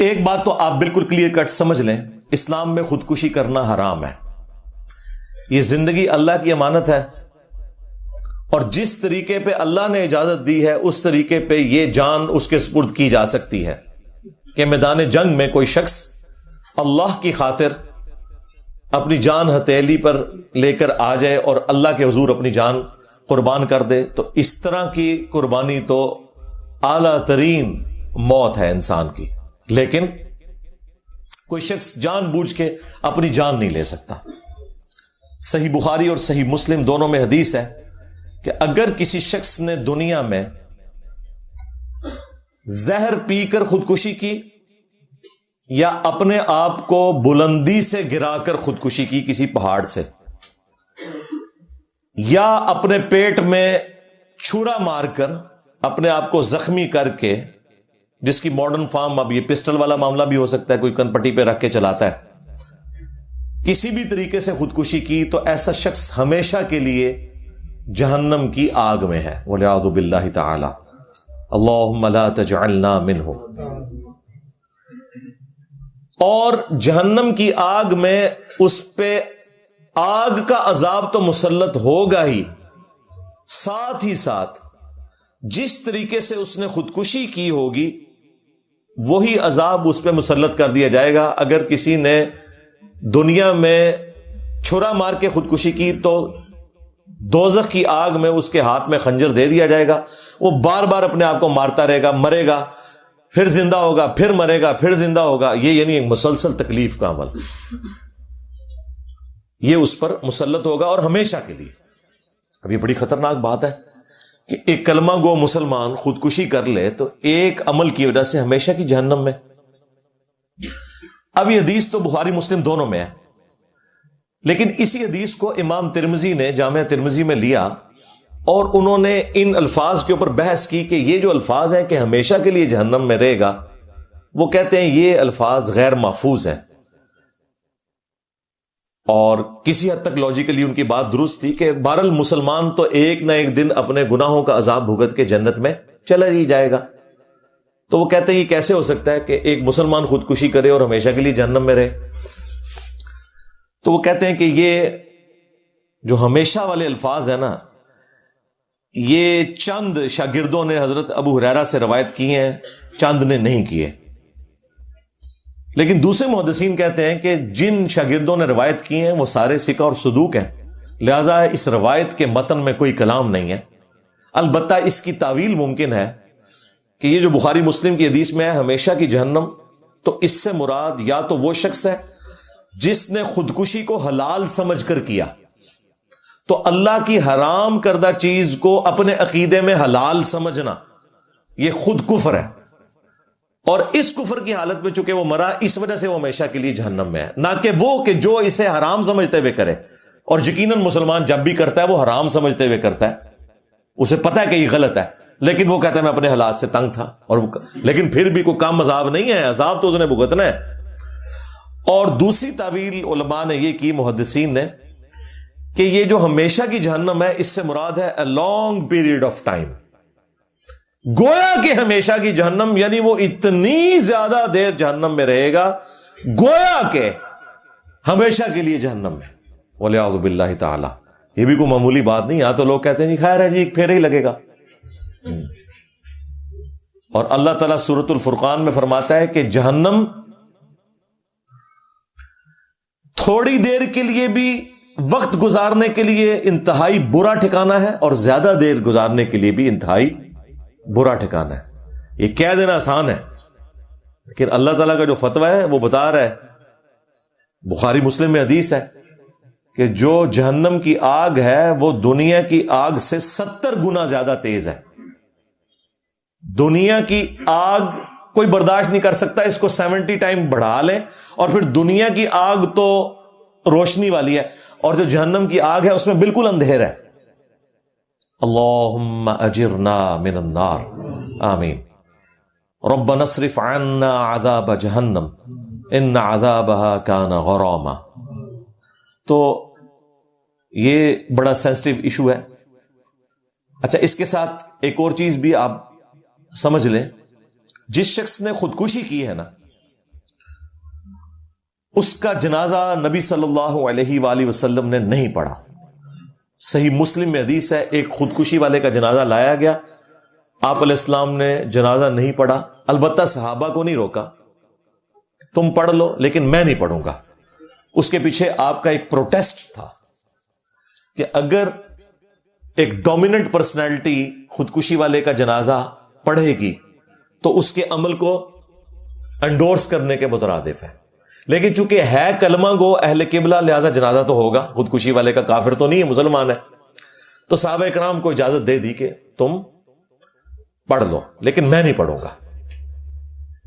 ایک بات تو آپ بالکل کلیئر کٹ سمجھ لیں، اسلام میں خودکشی کرنا حرام ہے. یہ زندگی اللہ کی امانت ہے، اور جس طریقے پہ اللہ نے اجازت دی ہے اس طریقے پہ یہ جان اس کے سپرد کی جا سکتی ہے کہ میدان جنگ میں کوئی شخص اللہ کی خاطر اپنی جان ہتھیلی پر لے کر آ جائے اور اللہ کے حضور اپنی جان قربان کر دے، تو اس طرح کی قربانی تو اعلیٰ ترین موت ہے انسان کی. لیکن کوئی شخص جان بوجھ کے اپنی جان نہیں لے سکتا. صحیح بخاری اور صحیح مسلم دونوں میں حدیث ہے کہ اگر کسی شخص نے دنیا میں زہر پی کر خودکشی کی یا اپنے آپ کو بلندی سے گرا کر خودکشی کی کسی پہاڑ سے، یا اپنے پیٹ میں چھرا مار کر اپنے آپ کو زخمی کر کے، جس کی ماڈرن فارم اب یہ پسٹل والا معاملہ بھی ہو سکتا ہے، کوئی کن پٹی پہ رکھ کے چلاتا ہے، کسی بھی طریقے سے خودکشی کی، تو ایسا شخص ہمیشہ کے لیے جہنم کی آگ میں ہے. والعیاذ باللہ تعالی. اللہم لا تجعلنا منہم. اور جہنم کی آگ میں اس پہ آگ کا عذاب تو مسلط ہوگا ہی، ساتھ ہی ساتھ جس طریقے سے اس نے خودکشی کی ہوگی وہی عذاب اس پہ مسلط کر دیا جائے گا. اگر کسی نے دنیا میں چھرا مار کے خودکشی کی تو دوزخ کی آگ میں اس کے ہاتھ میں خنجر دے دیا جائے گا، وہ بار بار اپنے آپ کو مارتا رہے گا، مرے گا، پھر زندہ ہوگا، پھر مرے گا، پھر زندہ ہوگا. یہ یعنی ایک مسلسل تکلیف کا عمل، یہ اس پر مسلط ہوگا اور ہمیشہ کے لیے. اب یہ بڑی خطرناک بات ہے کہ ایک کلمہ گو مسلمان خودکشی کر لے تو ایک عمل کی وجہ سے ہمیشہ کی جہنم میں. اب یہ حدیث تو بخاری مسلم دونوں میں ہے، لیکن اسی حدیث کو امام ترمذی نے جامعہ ترمذی میں لیا اور انہوں نے ان الفاظ کے اوپر بحث کی کہ یہ جو الفاظ ہیں کہ ہمیشہ کے لیے جہنم میں رہے گا، وہ کہتے ہیں یہ الفاظ غیر محفوظ ہیں. اور کسی حد تک لاجیکلی ان کی بات درست تھی کہ بہرحال مسلمان تو ایک نہ ایک دن اپنے گناہوں کا عذاب بھگت کے جنت میں چلا ہی جائے گا. تو وہ کہتے ہیں یہ کیسے ہو سکتا ہے کہ ایک مسلمان خودکشی کرے اور ہمیشہ کے لیے جہنم میں رہے؟ تو وہ کہتے ہیں کہ یہ جو ہمیشہ والے الفاظ ہیں نا، یہ چند شاگردوں نے حضرت ابو ہریرہ سے روایت کی ہیں، چند نے نہیں کیے. لیکن دوسرے محدثین کہتے ہیں کہ جن شاگردوں نے روایت کی ہیں وہ سارے ثقہ اور صدوق ہیں، لہذا اس روایت کے متن میں کوئی کلام نہیں ہے. البتہ اس کی تعویل ممکن ہے کہ یہ جو بخاری مسلم کی حدیث میں ہے ہمیشہ کی جہنم، تو اس سے مراد یا تو وہ شخص ہے جس نے خودکشی کو حلال سمجھ کر کیا، تو اللہ کی حرام کردہ چیز کو اپنے عقیدے میں حلال سمجھنا یہ خود کفر ہے، اور اس کفر کی حالت میں چونکہ وہ مرا اس وجہ سے وہ ہمیشہ کے لیے جہنم میں ہے. نہ کہ وہ کہ جو اسے حرام سمجھتے ہوئے کرے، اور یقیناً مسلمان جب بھی کرتا ہے وہ حرام سمجھتے ہوئے کرتا ہے، اسے پتہ ہے کہ یہ غلط ہے، لیکن وہ کہتا ہے میں اپنے حالات سے تنگ تھا، اور لیکن پھر بھی کوئی کم عذاب نہیں ہے، عذاب تو اس نے بھگتنا ہے. اور دوسری تعویل علماء نے یہ کی، محدثین نے، کہ یہ جو ہمیشہ کی جہنم ہے اس سے مراد ہے a long period of time. گویا کہ ہمیشہ کی جہنم یعنی وہ اتنی زیادہ دیر جہنم میں رہے گا گویا کہ ہمیشہ کے لیے جہنم میں. والعیاذ باللہ تعالی. یہ بھی کوئی معمولی بات نہیں. یہاں تو لوگ کہتے ہیں خیر ہے جی ایک پھیرا ہی لگے گا. اور اللہ تعالیٰ سورۃ الفرقان میں فرماتا ہے کہ جہنم تھوڑی دیر کے لیے بھی وقت گزارنے کے لیے انتہائی برا ٹھکانہ ہے، اور زیادہ دیر گزارنے کے لیے بھی انتہائی برا ٹھکانہ ہے. یہ کہہ دینا آسان ہے، لیکن اللہ تعالیٰ کا جو فتویٰ ہے وہ بتا رہا ہے. بخاری مسلم میں حدیث ہے کہ جو جہنم کی آگ ہے وہ دنیا کی آگ سے 70 گنا زیادہ تیز ہے. دنیا کی آگ کوئی برداشت نہیں کر سکتا، اس کو 70 ٹائم بڑھا لیں، اور پھر دنیا کی آگ تو روشنی والی ہے، اور جو جہنم کی آگ ہے اس میں بالکل اندھیرا ہے. اللہم اجرنا من النار آمین. ربنا اصرف عنا عذاب جہنم ان عذابها کان غراما. تو یہ بڑا سینسٹیو ایشو ہے. اچھا، اس کے ساتھ ایک اور چیز بھی آپ سمجھ لیں. جس شخص نے خودکشی کی ہے نا، اس کا جنازہ نبی صلی اللہ علیہ وآلہ وسلم نے نہیں پڑھا. صحیح مسلم میں حدیث ہے، ایک خودکشی والے کا جنازہ لایا گیا، آپ علیہ السلام نے جنازہ نہیں پڑھا. البتہ صحابہ کو نہیں روکا، تم پڑھ لو لیکن میں نہیں پڑھوں گا. اس کے پیچھے آپ کا ایک پروٹیسٹ تھا کہ اگر ایک ڈومیننٹ پرسنالٹی خودکشی والے کا جنازہ پڑھے گی تو اس کے عمل کو انڈورس کرنے کے مترادف ہے. لیکن چونکہ ہے کلمہ گو اہل قبلہ، لہذا جنازہ تو ہوگا، خودکشی والے کا کافر تو نہیں ہے، مسلمان ہے. تو صحابہ کرام کو اجازت دے دی کہ تم پڑھ لو لیکن میں نہیں پڑھوں گا.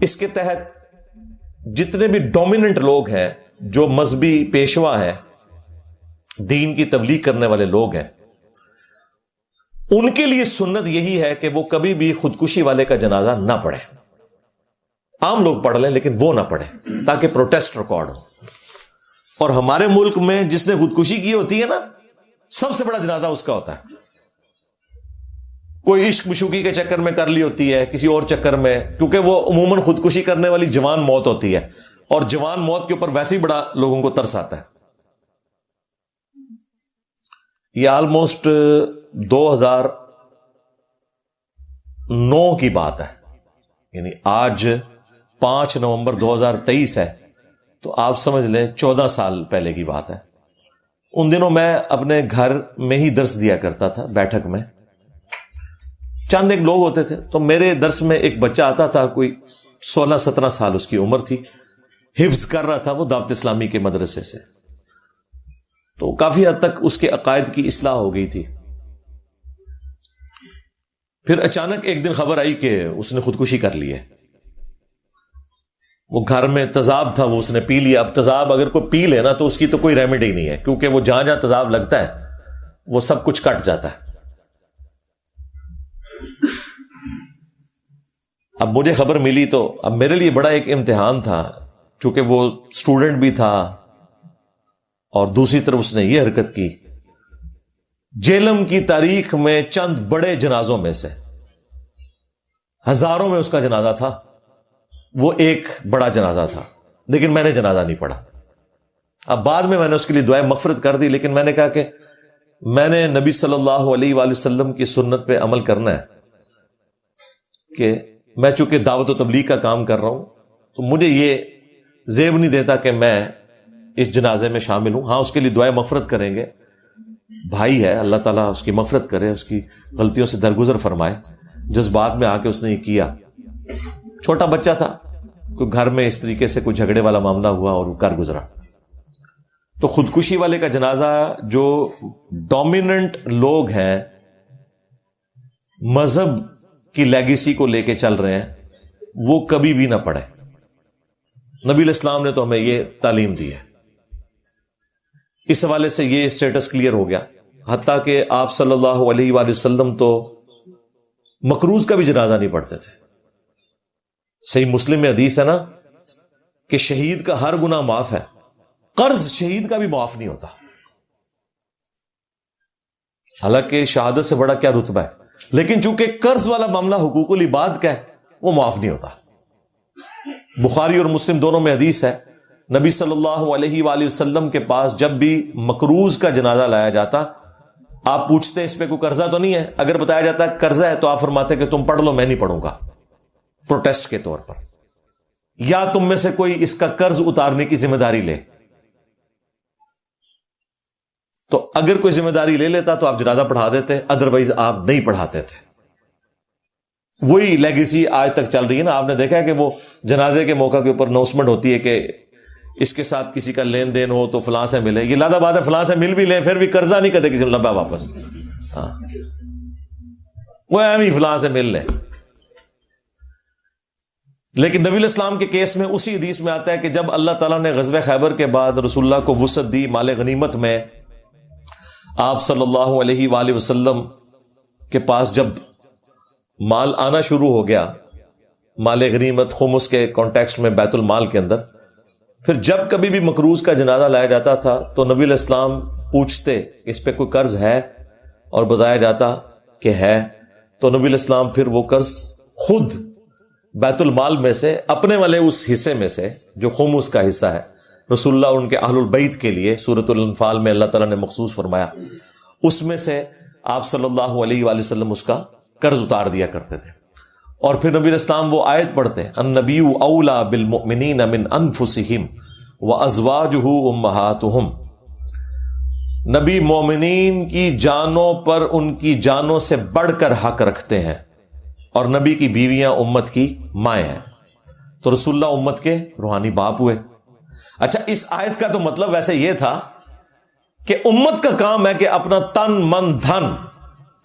اس کے تحت جتنے بھی ڈومیننٹ لوگ ہیں، جو مذہبی پیشوا ہیں، دین کی تبلیغ کرنے والے لوگ ہیں، ان کے لیے سنت یہی ہے کہ وہ کبھی بھی خودکشی والے کا جنازہ نہ پڑھیں. عام لوگ پڑھ لیں لیکن وہ نہ پڑھیں تاکہ پروٹیسٹ ریکارڈ ہو. اور ہمارے ملک میں جس نے خودکشی کی ہوتی ہے نا، سب سے بڑا جنازہ اس کا ہوتا ہے. کوئی عشق مشوقی کے چکر میں کر لی ہوتی ہے، کسی اور چکر میں، کیونکہ وہ عموماً خودکشی کرنے والی جوان موت ہوتی ہے، اور جوان موت کے اوپر ویسے ہی بڑا لوگوں کو ترس آتا ہے. یہ آلموسٹ 2009 کی بات ہے، یعنی آج 5 نومبر 2023 ہے، تو آپ سمجھ لیں 14 سال پہلے کی بات ہے. ان دنوں میں اپنے گھر میں ہی درس دیا کرتا تھا، بیٹھک میں چند ایک لوگ ہوتے تھے. تو میرے درس میں ایک بچہ آتا تھا، کوئی 16-17 سال اس کی عمر تھی، حفظ کر رہا تھا وہ دعوت اسلامی کے مدرسے سے. تو کافی حد تک اس کے عقائد کی اصلاح ہو گئی تھی. پھر اچانک ایک دن خبر آئی کہ اس نے خودکشی کر لی ہے. وہ گھر میں تذاب تھا، وہ اس نے پی لیا. اب تذاب اگر کوئی پی لے نا تو اس کی تو کوئی ریمیڈی نہیں ہے، کیونکہ وہ جہاں جہاں تذاب لگتا ہے وہ سب کچھ کٹ جاتا ہے. اب مجھے خبر ملی تو اب میرے لیے بڑا ایک امتحان تھا، چونکہ وہ اسٹوڈنٹ بھی تھا اور دوسری طرف اس نے یہ حرکت کی. جیلم کی تاریخ میں چند بڑے جنازوں میں سے، ہزاروں میں اس کا جنازہ تھا، وہ ایک بڑا جنازہ تھا، لیکن میں نے جنازہ نہیں پڑھا. اب بعد میں نے اس کے لیے دعائے مغفرت کر دی، لیکن میں نے کہا کہ میں نے نبی صلی اللہ علیہ وآلہ وسلم کی سنت پہ عمل کرنا ہے، کہ میں چونکہ دعوت و تبلیغ کا کام کر رہا ہوں تو مجھے یہ زیب نہیں دیتا کہ میں اس جنازے میں شامل ہوں. ہاں اس کے لیے دعائے مغفرت کریں گے، بھائی ہے، اللہ تعالیٰ اس کی مغفرت کرے، اس کی غلطیوں سے درگزر فرمائے. جذبات میں آ کے اس نے یہ کیا. چھوٹا بچہ تھا، کوئی گھر میں اس طریقے سے کوئی جھگڑے والا معاملہ ہوا اور وہ کر گزرا. تو خودکشی والے کا جنازہ جو ڈومیننٹ لوگ ہیں، مذہب کی لیگیسی کو لے کے چل رہے ہیں، وہ کبھی بھی نہ پڑھے. نبی علیہ السلام نے تو ہمیں یہ تعلیم دی ہے. اس حوالے سے یہ اسٹیٹس کلیئر ہو گیا. حتیٰ کہ آپ صلی اللہ علیہ وآلہ وسلم تو مکروز کا بھی جنازہ نہیں پڑھتے تھے. صحیح مسلم میں حدیث ہے نا کہ شہید کا ہر گناہ معاف ہے، قرض شہید کا بھی معاف نہیں ہوتا. حالانکہ شہادت سے بڑا کیا رتبہ ہے، لیکن چونکہ قرض والا معاملہ حقوق العباد کا ہے، وہ معاف نہیں ہوتا. بخاری اور مسلم دونوں میں حدیث ہے، نبی صلی اللہ علیہ وآلہ وسلم کے پاس جب بھی مکروز کا جنازہ لایا جاتا، آپ پوچھتے اس پہ کوئی قرضہ تو نہیں ہے؟ اگر بتایا جاتا ہے قرضہ ہے تو آپ فرماتے کہ تم پڑھ لو، میں نہیں پڑھوں گا، پروٹیسٹ کے طور پر. یا تم میں سے کوئی اس کا قرض اتارنے کی ذمہ داری لے. تو اگر کوئی ذمہ داری لے لیتا تو آپ جنازہ پڑھا دیتے، ادروائز آپ نہیں پڑھاتے تھے. وہی لیگیسی آج تک چل رہی ہے نا. آپ نے دیکھا ہے کہ وہ جنازے کے موقع کے اوپر اناؤنسمنٹ ہوتی ہے کہ اس کے ساتھ کسی کا لین دین ہو تو فلاں سے ملے. یہ لادہ بات ہے، فلاں سے مل بھی لیں پھر بھی قرضہ نہیں کرتے کسی لبا واپس. ہاں وہ اہم ہی فلاں سے مل لیں. لیکن نبی علیہ السلام کے کیس میں اسی حدیث میں آتا ہے کہ جب اللہ تعالیٰ نے غزوہ خیبر کے بعد رسول اللہ کو وسعت دی مال غنیمت میں، آپ صلی اللہ علیہ وآلہ وسلم کے پاس جب مال آنا شروع ہو گیا، مال غنیمت خمس کے کانٹیکسٹ میں بیت المال کے اندر، پھر جب کبھی بھی مکروز کا جنازہ لایا جاتا تھا تو نبی علیہ السلام پوچھتے اس پہ کوئی قرض ہے، اور بتایا جاتا کہ ہے، تو نبی علیہ السلام پھر وہ قرض خود بیت المال میں سے اپنے والے اس حصے میں سے جو خمس کا حصہ ہے رسول اللہ اور ان کے اہل البیت کے لیے سورۃ الانفال میں اللہ تعالیٰ نے مخصوص فرمایا، اس میں سے آپ صلی اللہ علیہ وآلہ وسلم اس کا قرض اتار دیا کرتے تھے. اور پھر نبی اسلام وہ آیت پڑھتے ہیں، النبی اولا بالمؤمنین من انفسہم وازواجہ امہاتہم، نبی مومنین کی جانوں پر ان کی جانوں سے بڑھ کر حق رکھتے ہیں، اور نبی کی بیویاں امت کی مائیں ہیں. تو رسول اللہ امت کے روحانی باپ ہوئے. اچھا، اس آیت کا تو مطلب ویسے یہ تھا کہ امت کا کام ہے کہ اپنا تن من دھن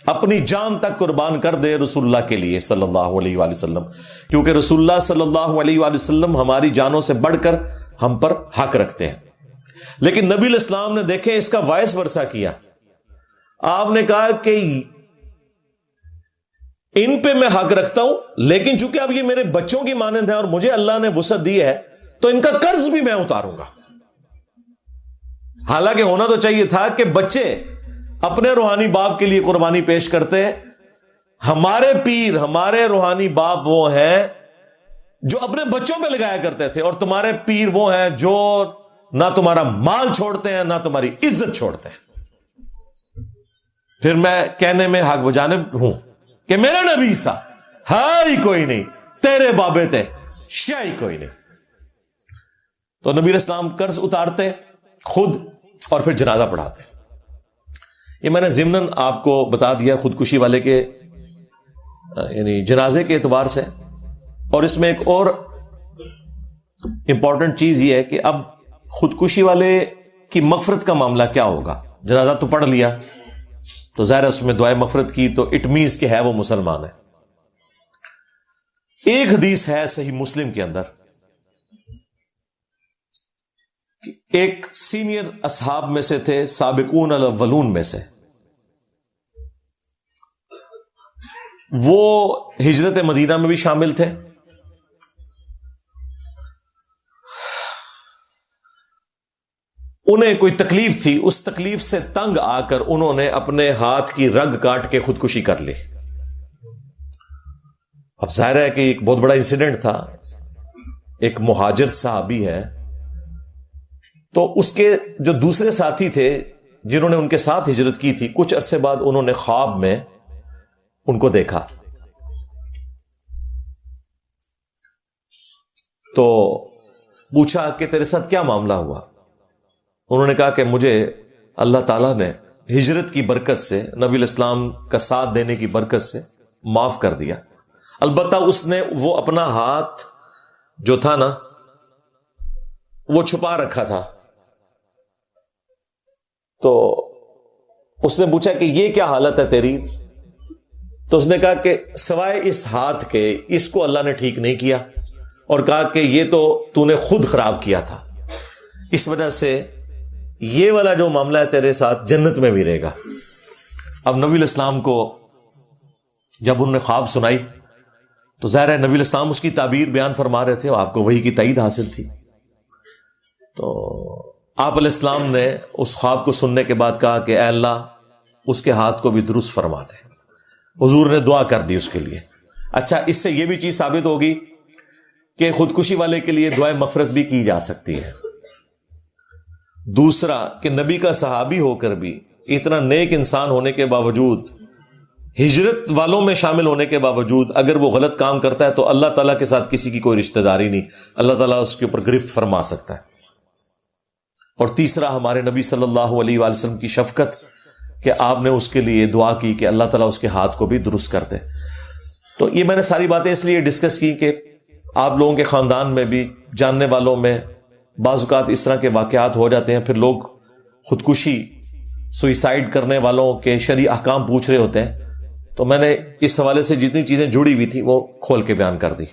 اپنی جان تک قربان کر دے رسول اللہ کے لیے صلی اللہ علیہ وآلہ وسلم، کیونکہ رسول اللہ صلی اللہ علیہ وآلہ وسلم ہماری جانوں سے بڑھ کر ہم پر حق رکھتے ہیں. لیکن نبی الاسلام نے دیکھیں اس کا وائس ورثہ کیا. آپ نے کہا کہ ان پہ میں حق رکھتا ہوں، لیکن چونکہ اب یہ میرے بچوں کی مانند ہے اور مجھے اللہ نے وسعت دی ہے تو ان کا قرض بھی میں اتاروں گا. حالانکہ ہونا تو چاہیے تھا کہ بچے اپنے روحانی باپ کے لیے قربانی پیش کرتے. ہمارے پیر، ہمارے روحانی باپ وہ ہیں جو اپنے بچوں پہ لگایا کرتے تھے، اور تمہارے پیر وہ ہیں جو نہ تمہارا مال چھوڑتے ہیں نہ تمہاری عزت چھوڑتے ہیں. پھر میں کہنے میں حق بجانب ہوں کہ میرا نبی سا ہی کوئی نہیں، تیرے بابے تھے شاہی کوئی نہیں. تو نبی اسلام قرض اتارتے خود اور پھر جنازہ پڑھاتے. یہ میں نے ضمناً آپ کو بتا دیا خودکشی والے کے یعنی جنازے کے اعتبار سے. اور اس میں ایک اور امپورٹنٹ چیز یہ ہے کہ اب خودکشی والے کی مغفرت کا معاملہ کیا ہوگا. جنازہ تو پڑھ لیا تو ظاہر ہے اس میں دعائے مغفرت کی تو اٹ مینز کہ ہے وہ مسلمان ہے. ایک حدیث ہے صحیح مسلم کے اندر، ایک سینئر اصحاب میں سے تھے، سابقون الاولون میں سے، وہ ہجرت مدینہ میں بھی شامل تھے. انہیں کوئی تکلیف تھی، اس تکلیف سے تنگ آ کر انہوں نے اپنے ہاتھ کی رگ کاٹ کے خودکشی کر لی. اب ظاہر ہے کہ ایک بہت بڑا انسیڈنٹ تھا، ایک مہاجر صحابی ہے، تو اس کے جو دوسرے ساتھی تھے جنہوں نے ان کے ساتھ ہجرت کی تھی، کچھ عرصے بعد انہوں نے خواب میں ان کو دیکھا. تو پوچھا کہ تیرے ساتھ کیا معاملہ ہوا؟ انہوں نے کہا کہ مجھے اللہ تعالیٰ نے ہجرت کی برکت سے، نبی الاسلام کا ساتھ دینے کی برکت سے معاف کر دیا. البتہ اس نے وہ اپنا ہاتھ جو تھا نا وہ چھپا رکھا تھا. تو اس نے پوچھا کہ یہ کیا حالت ہے تیری؟ تو اس نے کہا کہ سوائے اس ہاتھ کے اس کو اللہ نے ٹھیک نہیں کیا، اور کہا کہ یہ تو نے خود خراب کیا تھا، اس وجہ سے یہ والا جو معاملہ ہے تیرے ساتھ جنت میں بھی رہے گا. اب نبی الاسلام کو جب انہوں نے خواب سنائی تو ظاہر ہے نبی الاسلام اس کی تعبیر بیان فرما رہے تھے، آپ کو وحی کی تائید حاصل تھی. تو آپ علیہ السلام نے اس خواب کو سننے کے بعد کہا کہ اے اللہ اس کے ہاتھ کو بھی درست فرما دے. حضور نے دعا کر دی اس کے لیے. اچھا، اس سے یہ بھی چیز ثابت ہوگی کہ خودکشی والے کے لیے دعائے مغفرت بھی کی جا سکتی ہے. دوسرا کہ نبی کا صحابی ہو کر بھی، اتنا نیک انسان ہونے کے باوجود، ہجرت والوں میں شامل ہونے کے باوجود اگر وہ غلط کام کرتا ہے تو اللہ تعالیٰ کے ساتھ کسی کی کوئی رشتہ داری نہیں، اللہ تعالیٰ اس کے اوپر گرفت فرما سکتا ہے. اور تیسرا ہمارے نبی صلی اللہ علیہ وآلہ وسلم کی شفقت کہ آپ نے اس کے لیے دعا کی کہ اللہ تعالیٰ اس کے ہاتھ کو بھی درست کر دے. تو یہ میں نے ساری باتیں اس لیے ڈسکس کی کہ آپ لوگوں کے خاندان میں بھی، جاننے والوں میں بعض اوقات اس طرح کے واقعات ہو جاتے ہیں، پھر لوگ خودکشی، سوئسائڈ کرنے والوں کے شرعی احکام پوچھ رہے ہوتے ہیں. تو میں نے اس حوالے سے جتنی چیزیں جڑی ہوئی تھی وہ کھول کے بیان کر دی.